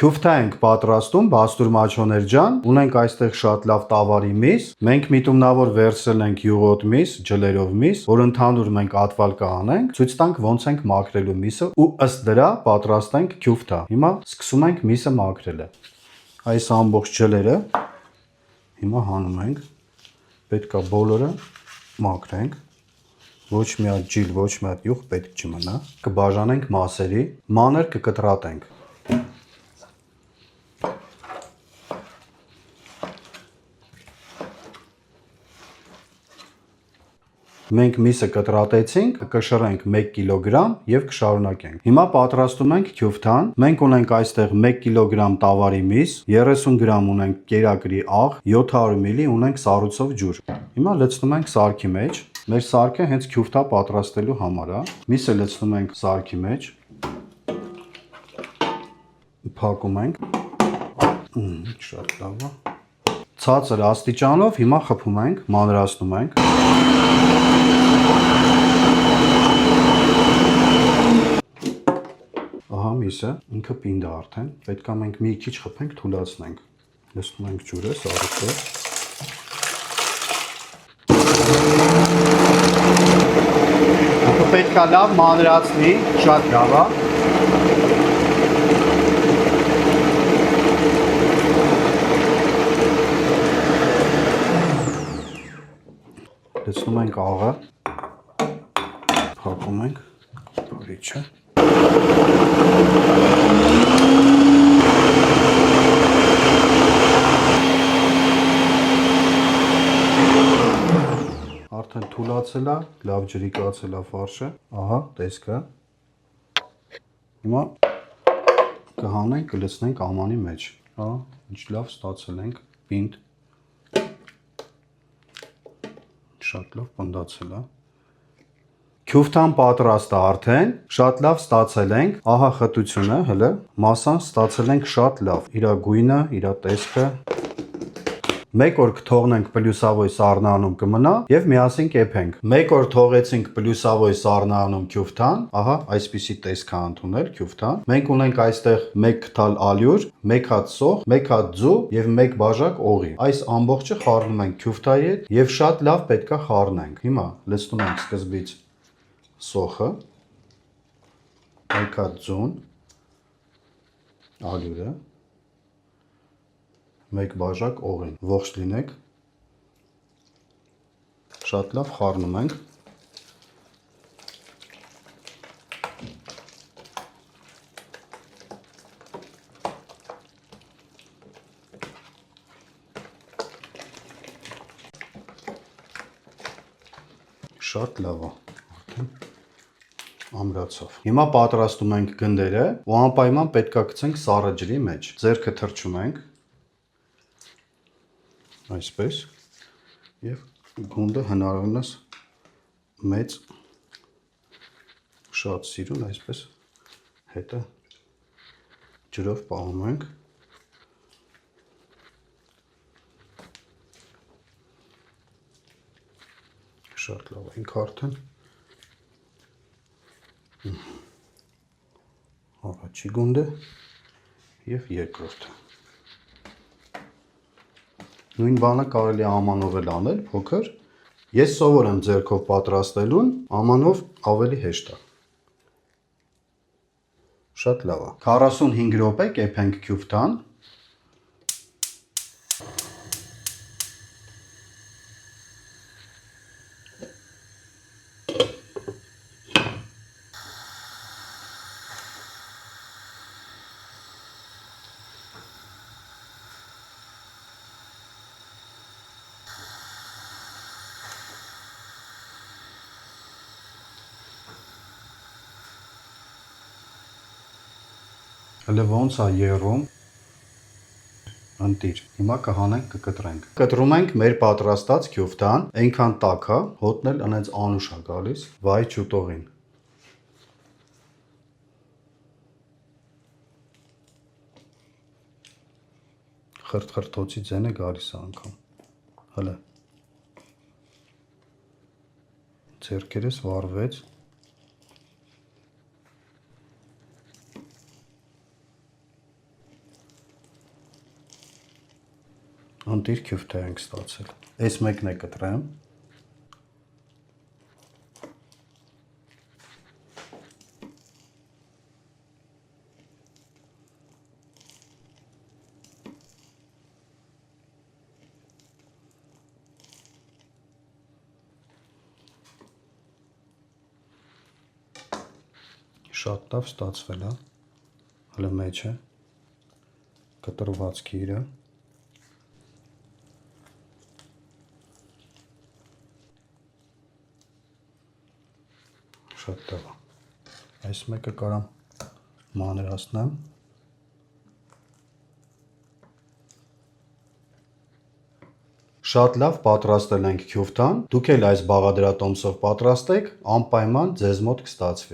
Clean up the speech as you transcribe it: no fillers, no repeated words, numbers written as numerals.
Քյուֆթա ենք պատրաստում, Բաստուր Մաչոներ ջան, ունենք այստեղ շատ լավ տավարի միս, մենք միտումնավոր վերցրել ենք յուղոտ միս, ջլերով միս, որ ընդհանուր մենք ատվալ կանենք, ցույց տանք ոնց ենք մաքրելու միսը ու ըստ դրա պատրաստենք քյուֆթա։ Հիմա սկսում ենք միսը մաքրելը։ Այս ամբողջ ջլերը հիմա հանում ենք, պետք է բոլորը մաքրենք, ոչ մի հատ ջիլ, ոչ մի հատ յուղ պետք չմնա, կբաժանենք մասերի, մանր կկտրատենք։ Մենք միսը կտրատեցինք, կշռենք 1 կիլոգրամ եւ կշարունակենք։ Հիմա պատրաստում ենք քյուֆթան։ Մենք ունենք այստեղ 1 կիլոգրամ տավարի միս, 30 գրամ ունենք կերակրի աղ, 700 մլ ունենք սառույցով ջուր։ Հիմա լցնում ենք սարքի մեջ։ Մեր սարքը հենց քյուֆթա պատրաստելու համար է։ Միսը լցնում ենք սարքի մեջ։ Փակում ենք։ Շատ լավ է։ Ցածր աստիճանով հիմա խփում ենք, մանրացնում ենք։ Ահա միսը, ինքը պինդ է արդեն, պետք է մենք մի քիչ խփենք, թուլացնենք։ Լցնում ենք ջուրը, սառույցով։ Ինքը պետք է լավ մանրացնի, շատ լավ է։ Լցնում ենք աղը, փակում ենք փորիչը։ Արդեն թուլացել է, լավ ջրիկացել է ֆարշը, ահա տեսքը։ Հիմա կհանենք, կլցնենք ամանի մեջ, հա, ինչ լավ ստացել ենք, պինդ։ Շատ լավ պնդացել է։ Քյուֆթան պատրաստ է արդեն, շատ լավ ստացել ենք, ահա խտությունը, հələ, մասան ստացել ենք շատ լավ, իր գույնը, իր տեսքը։ Մեկ օր կթողնենք պլյուսավոր սառնանում կմնա եւ միասին կեփենք։ Մեկ օր թողեցինք պլյուսավոր սառնանում քյուֆթան, ահա այսպիսի տեսք է ընդունել քյուֆթան։ Մենք ունենք այստեղ 1 քթալ ալյուր, 1 հատ սոխ, 1 հատ ձու եւ 1 բաժակ օղի։ Այս ամբողջը խառնում ենք քյուֆթայի հետ եւ շատ լավ պետքա խառնենք։ Հիմա լցնում ենք սկզբից սոխը, 1 հատ ձուն, ալյուրը, 1 բաժակ օղին, ողջ լինեք, շատ լավ խառնում ենք, շատ լավ է, ամրացավ։ Հիմա պատրաստում ենք գնդերը ու անպայման պետքա գցենք սառը ջրի մեջ, ձեռքը թռչում ենք, այսպես, և գունդը հնարավորինս մեծ, շատ սիրուն, այսպես հետը ջրով պահում ենք, շատ լավ ենք արդեն, առաջի գունդը և երկրորդը։ Նույն բանը կարելի է ամանով էլ անել, փոքր։ Ես սովոր եմ ձեռքով պատրաստելուն, ամանով ավելի հեշտ է։ Շատ լավ է։ 45 րոպե կեփենք քյուֆթան։ Հələ ոնց է եռում, ընտիր, հիմա կհանենք կկտրենք։ Կտրում ենք մեր պատրաստած քյուֆթան, այնքան տաք է, հոտն էլ անենց անուշ է գալիս, վայ չուտողին։ Խրտ-խրտոցի ձեն է գալիս անգամ, հələ։ Ձեռքերս վառվեց։ Ընտիր քյուֆթա ենք ստացել։ Այս մեկն է կտրեմ։ Շատ լավ ստացվել է։ Հələ մեջ է կտրվածքի իրը։ Շատ լավ է։ Այս մեկը կարամ մանրացնեմ։ Շատ լավ պատրաստել ենք քյուֆթան։ Դուք էլ այս բաղադրատոմսով պատրաստեք, անպայման ձեզ մոտ կստացվի։